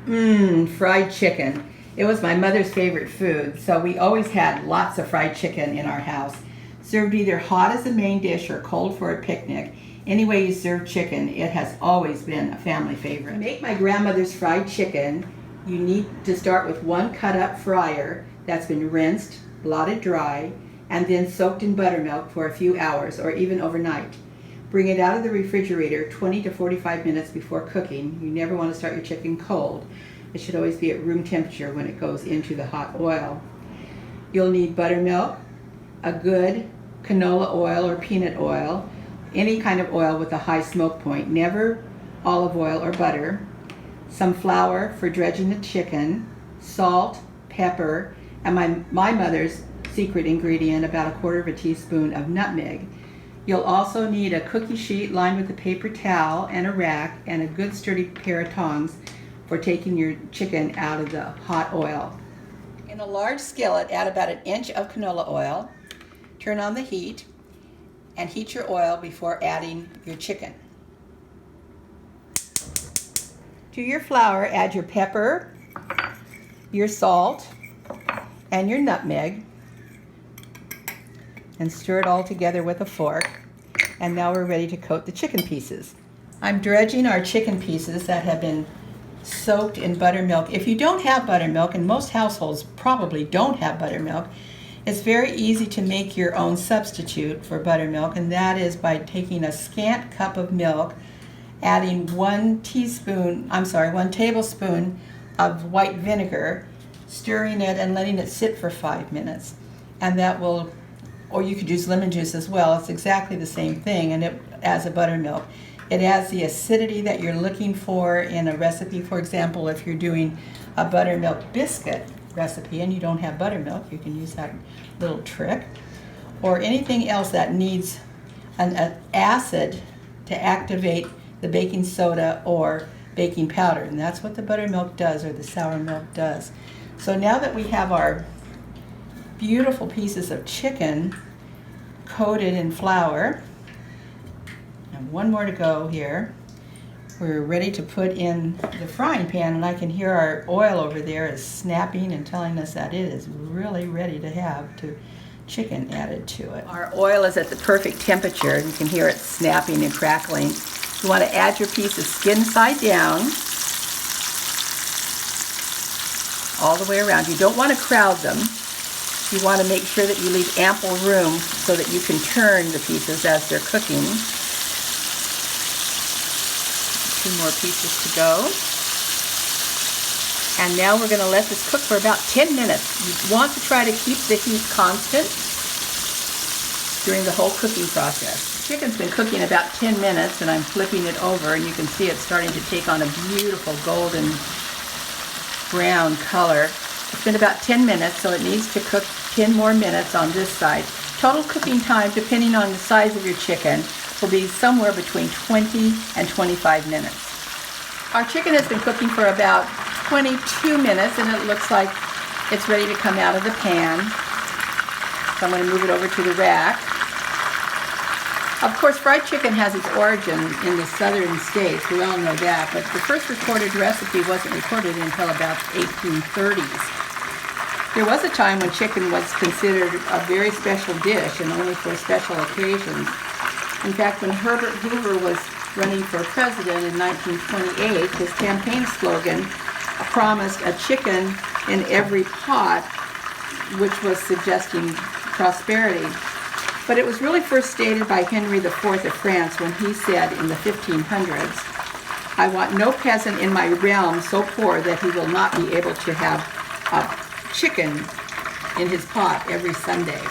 Fried chicken. It was my mother's favorite food, so we always had lots of fried chicken in our house. Served either hot as a main dish or cold for a picnic. Any way you serve chicken, it has always been a family favorite. To make my grandmother's fried chicken, you need to start with one cut-up fryer that's been rinsed, blotted dry, and then soaked in buttermilk for a few hours or even overnight. Bring it out of the refrigerator 20 to 45 minutes before cooking. You never want to start your chicken cold. It should always be at room temperature when it goes into the hot oil. You'll need buttermilk, a good canola oil or peanut oil, any kind of oil with a high smoke point, never olive oil or butter, some flour for dredging the chicken, salt, pepper, and my mother's secret ingredient, about 1/4 teaspoon of nutmeg. You'll also need a cookie sheet lined with a paper towel and a rack and a good sturdy pair of tongs for taking your chicken out of the hot oil. In a large skillet, add about 1 inch of canola oil. Turn on the heat and heat your oil before adding your chicken. To your flour, add your pepper, your salt, and your nutmeg, and stir it all together with a fork. And now we're ready to coat the chicken pieces. I'm dredging our chicken pieces that have been soaked in buttermilk. If you don't have buttermilk, and most households probably don't have buttermilk, it's very easy to make your own substitute for buttermilk, and that is by taking a scant cup of milk, adding 1 tablespoon of white vinegar, stirring it and letting it sit for 5 minutes. And that will, or you could use lemon juice as well. It's exactly the same thing, and it adds a buttermilk. It adds the acidity that you're looking for in a recipe. For example, if you're doing a buttermilk biscuit recipe and you don't have buttermilk, you can use that little trick. Or anything else that needs an acid to activate the baking soda or baking powder, and that's what the buttermilk does, or the sour milk does. So now that we have our beautiful pieces of chicken coated in flour, and one more to go here, we're ready to put in the frying pan, and I can hear our oil over there is snapping and telling us that it is really ready to have chicken added to it. Our oil is at the perfect temperature, and you can hear it snapping and crackling. You want to add your pieces skin side down all the way around. You don't want to crowd them. You want to make sure that you leave ample room so that you can turn the pieces as they're cooking. 2 more pieces to go. And now we're going to let this cook for about 10 minutes. You want to try to keep the heat constant during the whole cooking process. The chicken's been cooking about 10 minutes, and I'm flipping it over, and you can see it's starting to take on a beautiful golden brown color. It's been about 10 minutes, so it needs to cook 10 more minutes on this side. Total cooking time, depending on the size of your chicken, will be somewhere between 20 and 25 minutes. Our chicken has been cooking for about 22 minutes, and it looks like it's ready to come out of the pan. So I'm going to move it over to the rack. Of course, fried chicken has its origin in the southern states. We all know that, but the first recorded recipe wasn't recorded until about 1830s. There was a time when chicken was considered a very special dish and only for special occasions. In fact, when Herbert Hoover was running for president in 1928, his campaign slogan promised a chicken in every pot, which was suggesting prosperity. But it was really first stated by Henry IV of France when he said in the 1500s, "I want no peasant in my realm so poor that he will not be able to have a chicken in his pot every Sunday."